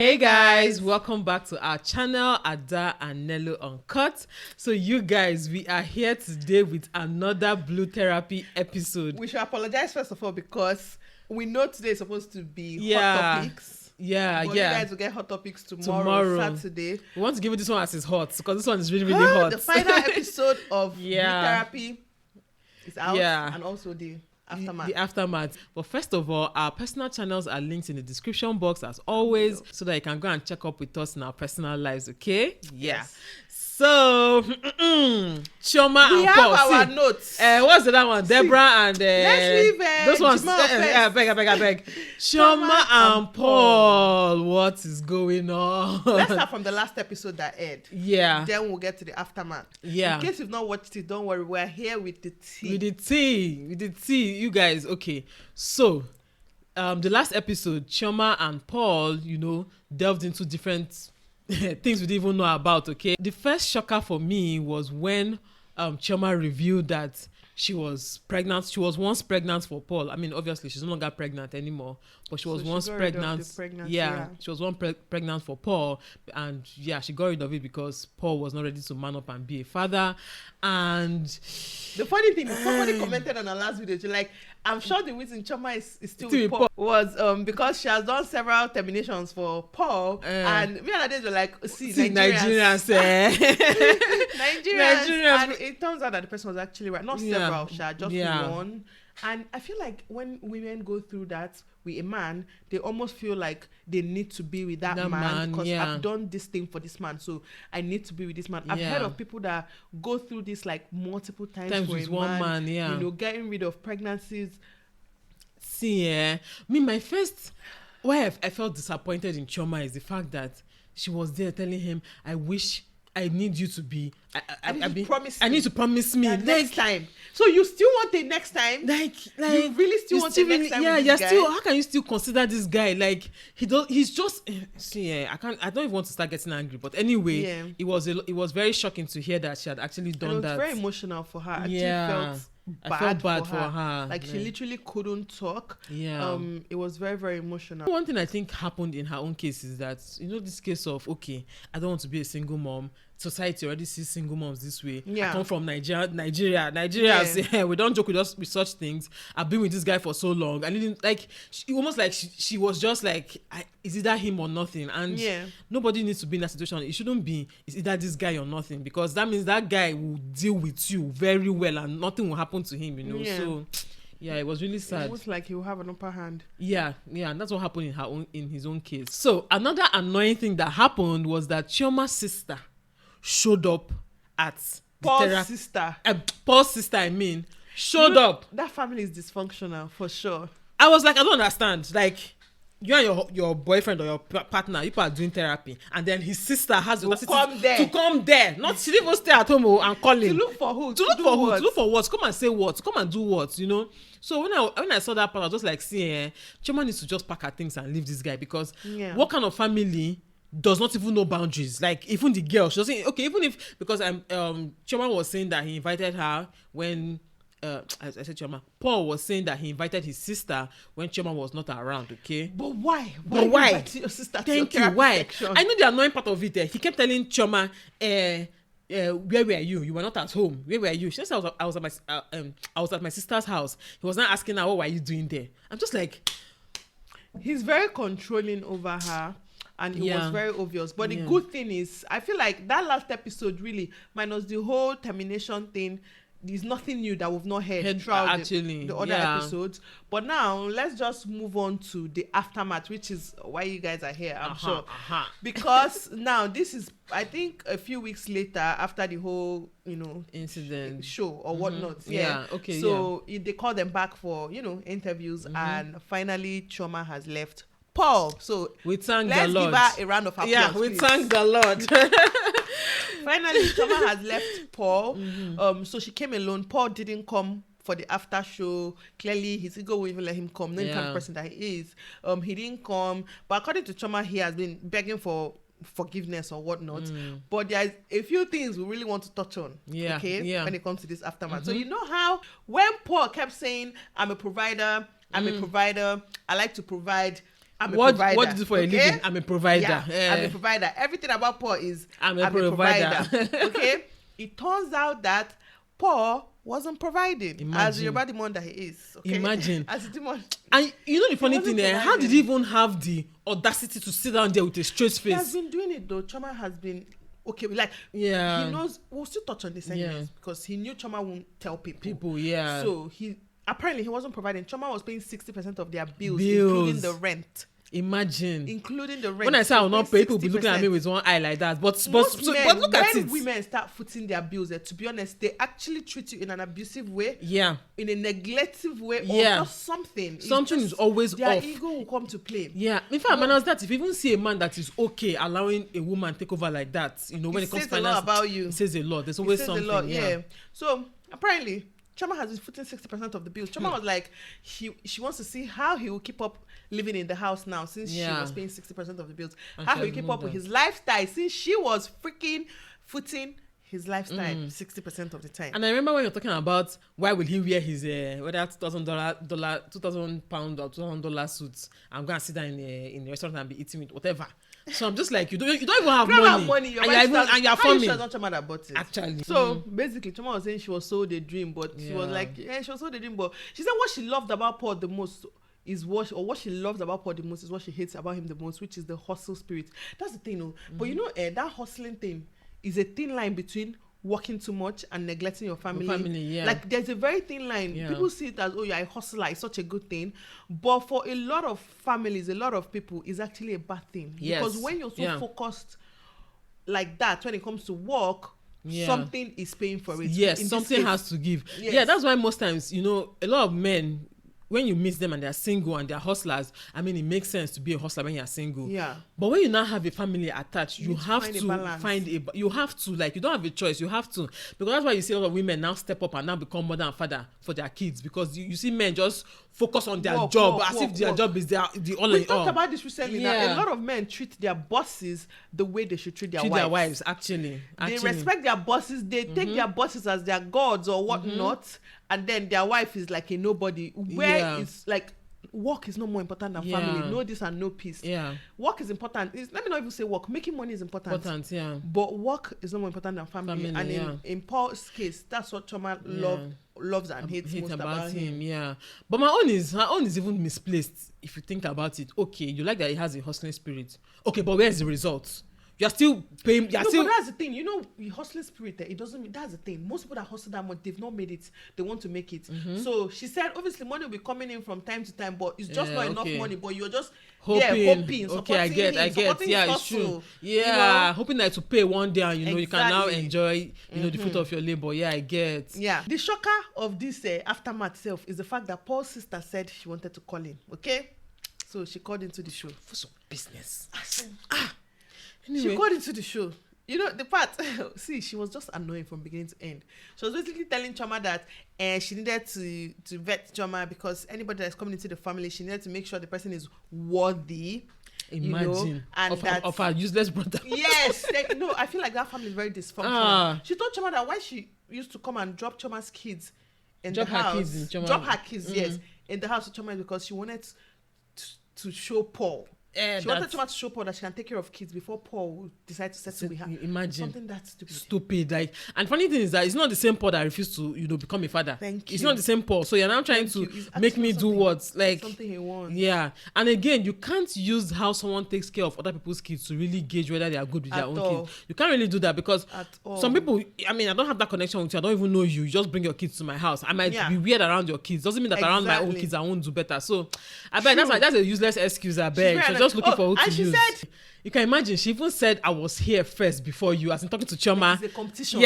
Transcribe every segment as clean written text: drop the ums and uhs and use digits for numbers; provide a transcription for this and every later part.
Hey guys, welcome back to our channel, Ada and Nello Uncut. So you guys, we are here today with another Blue Therapy episode. We should apologize first of all because we know today is supposed to be hot topics. But you guys will get hot topics tomorrow. Saturday. We want to give you this one as it's hot because this one is really hot. The final episode of Blue Therapy is out and also the aftermath. But first of all, our personal channels are linked in the description box as always, so that you can go and check up with us in our personal lives, okay? Yes. So, Chioma and Paul. We have our notes. What's the other one? Deborah and let's leave those ones. I beg. Chioma and Paul. What is going on? Let's start from the last episode that aired. Yeah. Then we'll get to the aftermath. Yeah. In case you've not watched it, don't worry. We're here with the tea. With the tea, you guys. Okay. So, the last episode, Chioma and Paul, delved into different things we didn't even know about. Okay, the first shocker for me was when Chioma revealed that she was pregnant. She was once pregnant for Paul. I mean, obviously she's no longer pregnant anymore, but she was once pregnant. She was once pregnant for Paul, and she got rid of it because Paul was not ready to man up and be a father. And the funny thing is, somebody commented on our last video, she's like, I'm sure the reason Chioma is still with Paul was because she has done several terminations for Paul, and me and Ade were like, see Nigerians. Nigerians, and it turns out that the person was actually right. Not several, just one. And I feel like when women go through that with a man, they almost feel like they need to be with that man because I've done this thing for this man, so I need to be with this man. I've heard of people that go through this like multiple times for with a one man, getting rid of pregnancies. See, my first why I felt disappointed in Chioma is the fact that she was there telling him, I need you to be. I need to promise me next time. So you still want it next time? Like you really still want it next time? Yeah, you're still. How can you still consider this guy? Like he's just. See, I don't even want to start getting angry. But anyway, it was very shocking to hear that she had actually done that. It was very emotional for her. I felt bad for her. Like she literally couldn't talk. Yeah. It was very, very emotional. One thing I think happened in her own case is that this case of I don't want to be a single mom. Society already sees single moms this way. I come from Nigeria. We don't joke with such things. I've been with this guy for so long. I didn't she was just like, is either him or nothing. And nobody needs to be in that situation. It shouldn't be, it's either this guy or nothing, because that means that guy will deal with you very well and nothing will happen to him. So it was really sad. It was like he will have an upper hand. Yeah, and that's what happened in his own case. So another annoying thing that happened was that Chioma's sister showed up at Paul's sister. Paul's sister, showed up. That family is dysfunctional for sure. I was like, I don't understand. Like, you and your boyfriend or your partner, you are doing therapy, and then his sister has the audacity to come there. Not she didn't even stay at home and call him. To look for who? To look for what? Come and say what? Come and do what? So when I saw that part, I was just like, see, Chioma needs to just pack her things and leave this guy, because what kind of family does not even know boundaries? Like, even the girl, she doesn't. Okay, even if, because Chioma was saying that he invited her when I said Chioma. Paul was saying that he invited his sister when Chioma was not around. Okay, but why? Why? Your sister? Thank you. Why? Section? I know the annoying part of it. He kept telling Chioma, where were you? You were not at home. Where were you? She said I was at my sister's house. He was not asking her, what were you doing there? I'm just like, he's very controlling over her. And it was very obvious. But the good thing is, I feel like that last episode really, minus the whole termination thing, there's nothing new that we've not heard throughout the other episodes. But now, let's just move on to the aftermath, which is why you guys are here, I'm sure. Because now, this is, I think, a few weeks later, after the whole, incident show or whatnot. Okay. So they call them back for, interviews. And finally, Chioma has left Paul. So we thank the Lord. Let's give her a round of applause. Yeah, we thank the Lord. Finally, Chioma has left Paul. So she came alone. Paul didn't come for the after show. Clearly, his ego won't even let him come. No kind of person that he is. He didn't come. But according to Chioma, he has been begging for forgiveness or whatnot. But there's a few things we really want to touch on. When it comes to this aftermath. So you know how when Paul kept saying, I'm a provider, I like to provide. I'm a provider. What do you do for a living? I'm a provider. Yeah, I'm a provider. Everything about Paul is I'm a provider. Okay? It turns out that Paul wasn't providing. Imagine. As the Yoruba demon that he is. Okay? Imagine. As a demon. And you know the funny thing there, how did he even have the audacity to sit down there with a straight face? He has been doing it though. Choma has been okay. Like he knows. We'll still touch on this anyways because he knew Choma won't tell people. So apparently he wasn't providing. Choma was paying 60% of their bills, including the rent. Imagine. Including the rent. When I say I will not pay, people will be looking at me with one eye like that. But look at it. When women start footing their bills, to be honest, they actually treat you in an abusive way. Yeah. In a neglective way. Or just something. Something is always their off. Their ego will come to play. Yeah. In fact, man, that if you even see a man that is okay allowing a woman take over like that, when it comes to finance, it says a lot about you. It says a lot. There's always something. A lot, yeah. So apparently, Choma has been footing 60% of the bills. Choma was like, she wants to see how he will keep up living in the house now since she was paying 60% of the bills. How he will keep up with his lifestyle since she was freaking footing his lifestyle 60% of the time. And I remember when you're talking about why will he wear his whether $2,000 £2,000 or $2,000 suits and go and sit down in the restaurant and be eating with whatever. So I'm just like, you don't even have money. You're funny. Sure not Choma that bought it. Actually. So basically, Choma was saying she was sold a dream, but she was like, she was sold a dream, but she said what she loved about Paul the most is what she loves about Paul the most is what she hates about him the most, which is the hustle spirit. That's the thing, But that hustling thing is a thin line between working too much and neglecting your family. Like there's a very thin line. People see it as you're a hustler, it's such a good thing, but for a lot of families, a lot of people, it's actually a bad thing. Because when you're so focused like that when it comes to work, something is paying for it. Something has to give. That's why most times a lot of men, when you meet them and they're single and they're hustlers, I mean, it makes sense to be a hustler when you're single. Yeah. But when you now have a family attached, you have to like, you don't have a choice. You have to. Because that's why you see a lot of women now step up and now become mother and father for their kids. Because you see men just focus on their job as if their job is the all in all. We talked about this recently. Now, a lot of men treat their bosses the way they should treat their wives. Actually. They respect their bosses. They take their bosses as their gods or whatnot. And then their wife is like a nobody. Where it's like work is no more important than family. No this and no peace. Work is important. Let me not even say work. Making money is important. But work is no more important than family. And in Paul's case, that's what Choma loves and hates most about him. But her own is even misplaced if you think about it. Okay, you like that he has a hustling spirit. Okay, but where's the result? You're still paying. But that's the thing. The hustling spirit, it doesn't mean that's the thing. Most people that hustle that much, they've not made it. They want to make it. So she said, obviously, money will be coming in from time to time, but it's just not enough money. But you're just hoping. Okay, I get. It's true. Hoping that to pay one day, and you can now enjoy, the fruit of your labor. I get. The shocker of this aftermath itself is the fact that Paul's sister said she wanted to call in. Okay, so she called into the show for some business. Anyway. She called into the show. The part, she was just annoying from beginning to end. She was basically telling Choma that she needed to vet Choma because anybody that's coming into the family, she needed to make sure the person is worthy. Imagine. And of her useless brother. Yes. I feel like that family is very dysfunctional. She told Choma that why she used to come and drop Choma's kids in the house. Drop her kids, yes, in the house to Choma because she wanted to show Paul. She wanted Choma to show Paul that she can take care of kids before Paul would decide to settle with her. Imagine. Something that stupid. Like, and funny thing is that it's not the same Paul that refused to, become a father. Thank you. It's not the same Paul. So you're now trying to make me do what? Like something he wants. Yeah. And again, you can't use how someone takes care of other people's kids to really gauge whether they are good with their own kids. You can't really do that because some people, I don't have that connection with you. I don't even know you. You just bring your kids to my house. I might be weird around your kids. Doesn't mean that around my own kids I won't do better. So I bet that's a useless excuse. I bet. She's just looking for who to use. Said, you can imagine she even said I was here first before you, as in talking to Chioma. It's a competition.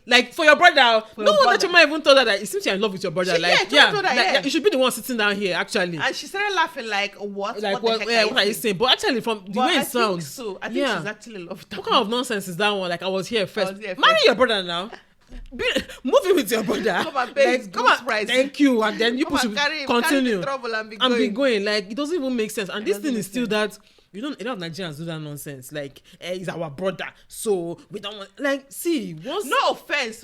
Like for your brother. That Chioma even told her that it seems you're in love with your brother. You should be the one sitting down here actually. And she started laughing like what? Like what are you saying? But actually from the way it sounds, I think she's actually in love with what kind of nonsense is that one? Like I was here first. Marry your brother now. Move in with your brother. Come and pay thank you, and then you should continue and be going. Like it doesn't even make sense. And this thing is still that. A lot of Nigerians do that nonsense. Like, he's our brother, so we don't want. Like, see, no offense,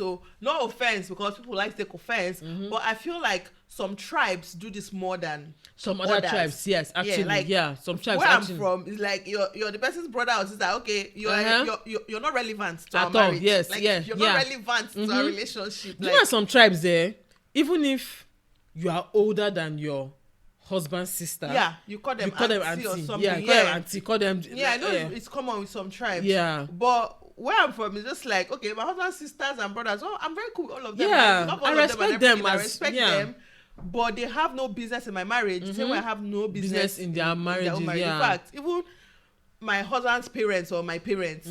because people like to take offense. But I feel like some tribes do this more than some other others. tribes. Yes, actually, some tribes. Where actually. I'm from, it's like you're the person's brother or sister. Okay, you're not relevant to our At all. marriage. Yes, like, yeah, you're not relevant to our relationship. Do you know some tribes there? Even if you are older than your husband's sister, you call them auntie or something. Yeah, you call them auntie. Call them. I know it's common with some tribes. Yeah, but where I'm from is just like, okay, my husband's sisters and brothers. Oh, I'm very cool with all of them. Yeah, I respect them. I respect them. But they have no business in my marriage. Same way I have no business in their marriages. In fact, even my husband's parents or my parents,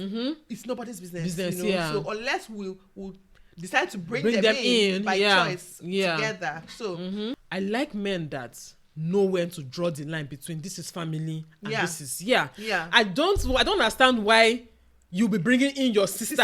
it's nobody's business. You know? So unless we'll decide to bring them in by choice together. So I like men that know when to draw the line between this is family and this is I don't understand why you'll be bringing in your sister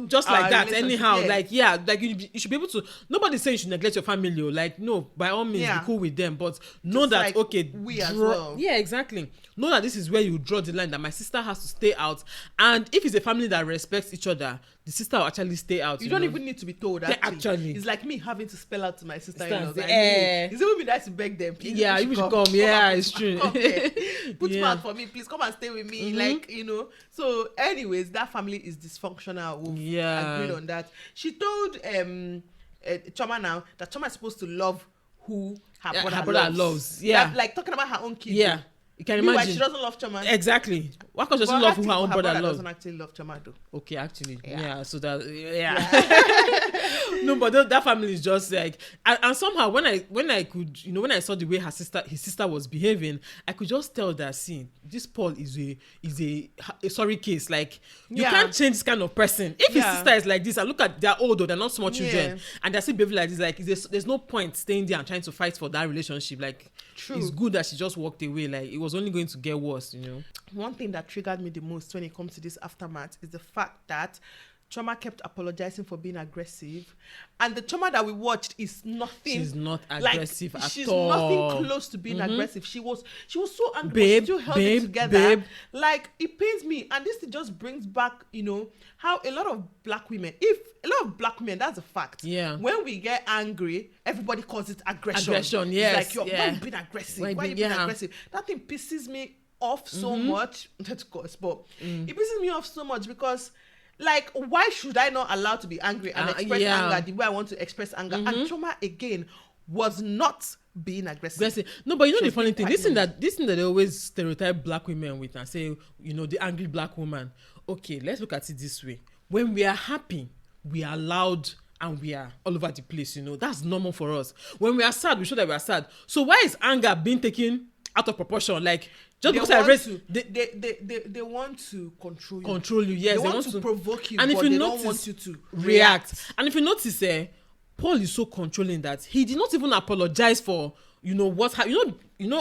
just like that anyhow. Like you should be able to. Nobody's saying you should neglect your family. Like, no, by all means be cool with them, but know just that like okay, we as well. Yeah, exactly. Know that this is where you draw the line, that my sister has to stay out, and if it's a family that respects each other, the sister will actually stay out. You don't even need to be told. Actually, it's like me having to spell out to my sister-in-law. Like, is it would be nice to beg them? Please, you should come. Yeah, it's true. Put mouth for me, please come and stay with me. Like, you know. So, anyways, that family is dysfunctional. We've agreed on that. She told Choma now that Choma is supposed to love who her brother loves. Yeah, like talking about her own kids. Yeah. You can imagine. Why she doesn't love Choma. Exactly. Why can't she doesn't love who her own brother loves? Doesn't actually love Choma though. Okay, actually. Yeah. So that no, but that family is just like, and somehow when I could, you know, when I saw the way his sister was behaving, I could just tell that, see, this Paul is a sorry case. Like, you can't change this kind of person. If his sister is like this, and look at, they're old, they're not small children, and they're still behaving like this, like there's no point staying there and trying to fight for that relationship. Like, it's good that she just walked away. Like, it was only going to get worse, you know. One thing that triggered me the most when it comes to this aftermath is the fact that Choma kept apologizing for being aggressive, and the Choma that we watched is nothing. She's not aggressive at all. She's nothing close to being aggressive. She was so angry, but she still held it together. Like, it pains me, and this thing just brings back, you know, how a lot of black women, that's a fact. Yeah. When we get angry, everybody calls it aggression. Aggression, yes. It's like, why you being aggressive? Why you being aggressive? That thing pisses me off so much. Of course, but it pisses me off so much because, like, why should I not allow to be angry and express anger the way I want to express anger? And Choma again was not being aggressive. No, but you know the funny thing, this thing that they always stereotype black women with and say, you know, the angry black woman. Okay, let's look at it this way. When we are happy, we are loud and we are all over the place, you know. That's normal for us. When we are sad, we show that we are sad. So why is anger being taken out of proportion? Like, just because I raised, they want to control you. Yes, they want to provoke you, and but if you they notice, don't want you to react. And if you notice, Paul is so controlling that he did not even apologize for, you know,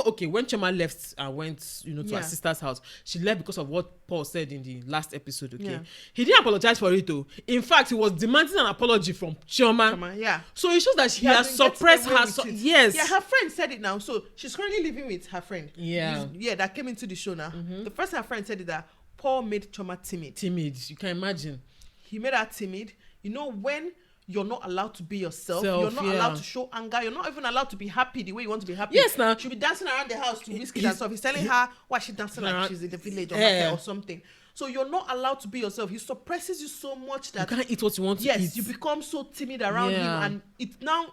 okay, when Choma left and went, you know, to her sister's house, she left because of what Paul said in the last episode, okay? He didn't apologize for it, though. In fact, he was demanding an apology from Chioma. So it shows that he has suppressed her. Yes. Yeah, her friend said it now. So she's currently living with her friend. Yeah. That came into the show now. The first her friend said it that Paul made Choma timid. You can imagine. He made her timid. You know, when you're not allowed to be yourself. You're not allowed to show anger. You're not even allowed to be happy the way you want to be happy. Yes, now. She'll be dancing around the house to whiskey and stuff. He's telling her why she's dancing like she's in the village or something. So you're not allowed to be yourself. He suppresses you so much that you can't eat what you want to eat. Yes, you become so timid around him, and it now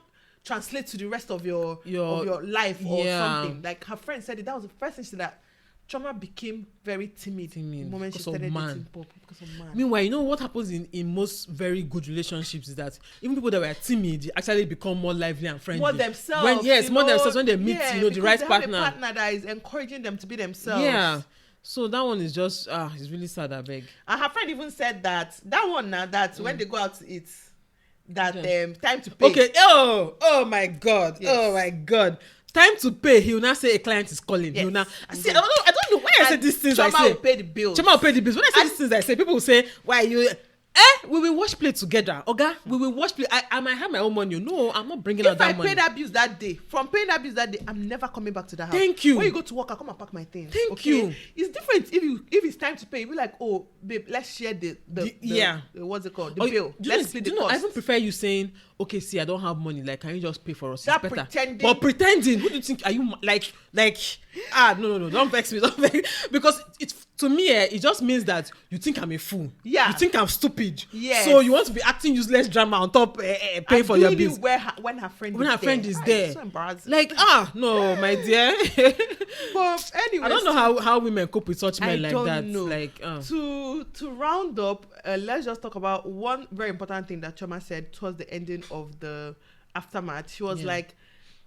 translates to the rest of your life or something. Like her friend said it. That was the first thing she said, that Choma became very timid the moment she started dating Paul because of man. Meanwhile, you know what happens in most very good relationships is that even people that were timid actually become more lively and friendly. More themselves. More themselves when they meet, you know, the right partner. They have a partner that is encouraging them to be themselves. Yeah. So that one is just it's really sad, I beg. And her friend even said that one now that when they go out to eat, that time to pay. Okay. Oh my God. Yes. Oh my God. Time to pay. He will now say a client is calling. Yes. He will now see. I don't know why I say these things. Choma will pay the bills. Choma will pay the bills. When I say these things, I say people will say, "Why you?" We will wash plate together. Okay, we will wash plate. I might have my own money. No, I'm not bringing out that money. If I pay that bills that day, from paying that bills that day, I'm never coming back to the house. Thank you. When you go to work, I come and pack my things. Thank you. It's different if it's time to pay. You be like, oh, babe, let's share the what's it called? The bill. Let's split the cost. I even prefer you saying, okay, see, I don't have money. Like, can you just pay for us? That it's better. pretending. But pretending. Who do you think? Are you like? No. Don't vex me. Don't vex. Because to me, it just means that you think I'm a fool. Yeah. You think I'm stupid. Yes. So you want to be acting useless drama on top, paying for your bills. When her friend is there. It's so embarrassing. Like, no, my dear. But anyway, I don't know how women cope with such men like that. I don't know. Like, to round up, let's just talk about one very important thing that Chioma said towards the ending of the aftermath. She was like,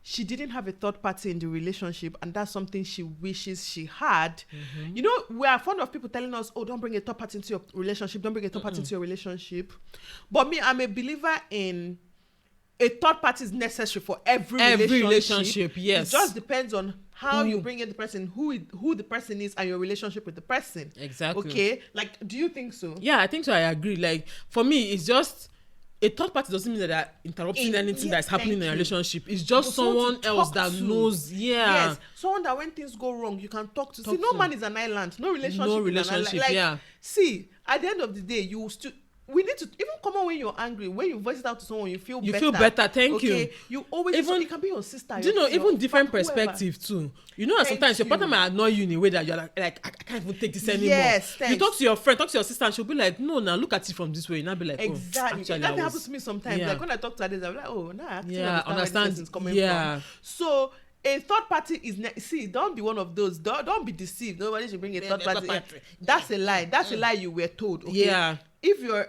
she didn't have a third party in the relationship, and that's something she wishes she had. Mm-hmm. You know, we are fond of people telling us, oh, don't bring a third party into your relationship, don't bring a third party into your relationship. But me, I'm a believer in a third party is necessary for every relationship. Yes. It just depends on how you bring in the person, who the person is, and your relationship with the person. Exactly. Okay? Like, do you think so? Yeah, I think so. I agree. Like, for me, it's just a third party doesn't mean that they're interrupting anything that's happening in a relationship. It's just someone else that knows. Yeah. Yes. Someone that when things go wrong, you can talk to. See, no man is an island. No relationship is an island. Like, see, at the end of the day, you still. We need to even come on when you're angry. When you voice it out to someone, you feel better. You feel better. Thank you. You always even it can be your sister. Do you know even different perspective too? You know, sometimes your partner might annoy you in a way that you're like I can't even take this anymore. Yes, thanks. You talk to your friend, talk to your sister, and she'll be like, no, now look at it from this way. And I'll be like, exactly. Actually, that happens to me sometimes. Yeah. Like when I talk to others, I'm like, oh, nah, I understand where this is coming from. So a third party is don't be one of those. Don't be deceived. Nobody should bring a third party. That's a lie. That's a lie you were told. Okay? Yeah. If you're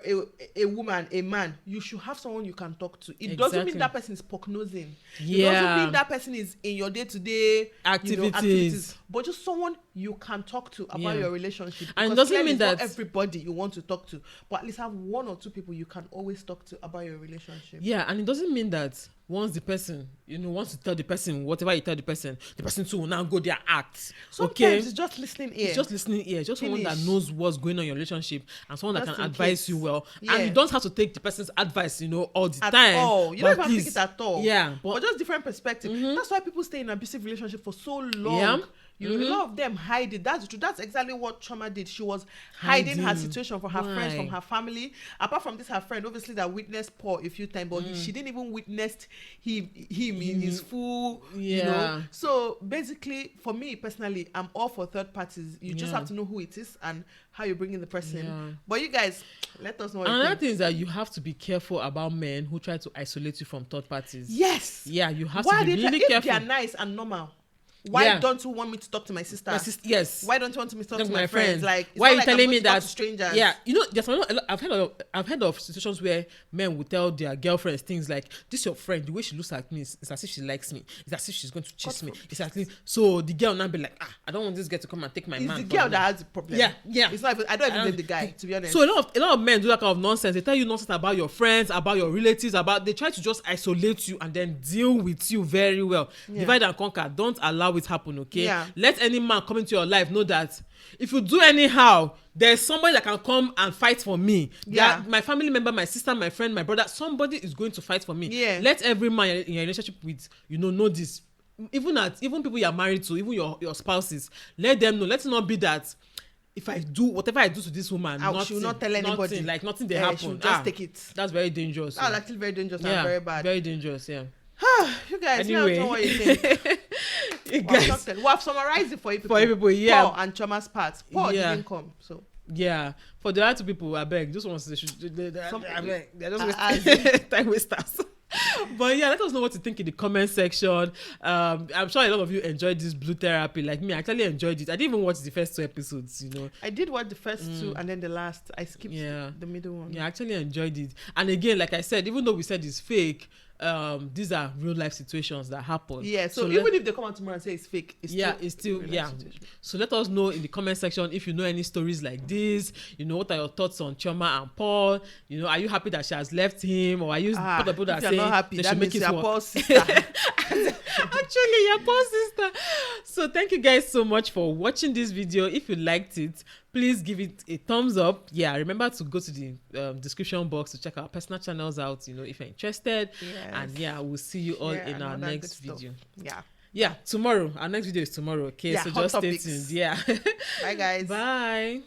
a woman, a man, you should have someone you can talk to. It doesn't mean that person is prognosing. Yeah. It doesn't mean that person is in your day-to-day activities. But just someone you can talk to about your relationship. And it doesn't mean that not everybody you want to talk to, but at least have one or two people you can always talk to about your relationship. Yeah, and it doesn't mean that once the person, wants to tell the person whatever you tell the person too will now go there act. Sometimes it's just listening ear. It's just listening ear. Just someone that knows what's going on in your relationship and someone that can advise you well. Yeah. And you don't have to take the person's advice, all the at time. All. You don't even have to take it at all. Yeah. But just different perspective. Mm-hmm. That's why people stay in an abusive relationship for so long. Yeah. A lot of them hide it. That's true. That's exactly what Chioma did. She was hiding her situation from her friends, from her family. Apart from this, her friend, obviously, that witnessed Paul a few times, but she didn't even witness him in his full, So basically, for me personally, I'm all for third parties. You just have to know who it is and how you bring in the person. Yeah. But you guys, let us know what another thing is that you have to be careful about men who try to isolate you from third parties. Yes. Yeah, you have to be really careful. If they are nice and normal, why don't you want me to talk to my sister? Yes. Why don't you want me to talk to my friends? Like, why are you telling me that strangers? Yeah, I've heard of situations where men will tell their girlfriends things like, "This your friend. The way she looks at me is as if she likes me. It's as if she's going to chase me. It's as if." So the girl now be like, I don't want this girl to come and take my man. It's the girl that has the problem. Yeah. It's not even. I don't even blame the guy, to be honest. So a lot of men do that kind of nonsense. They tell you nonsense about your friends, about your relatives, they try to just isolate you and then deal with you very well. Divide and conquer. Don't allow it happen. Okay. Yeah. Let any man come into your life know that if you do anyhow, there's somebody that can come and fight for me. Yeah. My family member, my sister, my friend, my brother, somebody is going to fight for me. Yeah. Let every man in your relationship with, know this. Even people you're married to, even your spouses, let them know. Let it not be that if I do whatever I do to this woman, she will not tell anybody. Nothing they happen. She will just take it. That's very dangerous. That's actually very dangerous and very bad. Very dangerous, yeah. You guys, anyway. Know what you think. I've summarized it for you people. Paul and Choma's part. Paul didn't come, so. Yeah, for the other people, I beg. Just want to say, they're just time wasters. But yeah, let us know what you think in the comment section. I'm sure a lot of you enjoyed this blue therapy. Like me, I actually enjoyed it. I didn't even watch the first 2 episodes, I did watch the first 2 and then the last. I skipped the middle one. Yeah, I actually enjoyed it. And again, like I said, even though we said it's fake, these are real life situations that happen. Yeah, so even if they come out tomorrow and say it's fake, it's still So let us know in the comment section if you know any stories like this. What are your thoughts on Chioma and Paul? Are you happy that she has left him, or are you part of people that are saying not happy, that means your Paul's sister? Actually, your Paul's sister. So thank you guys so much for watching this video. If you liked it, please give it a thumbs up. Yeah, remember to go to the description box to check our personal channels out, you know, if you're interested. Yes. And yeah, we'll see you all in our next video. Yeah, tomorrow. Our next video is tomorrow. Okay, so just stay tuned. Yeah. Bye, guys. Bye.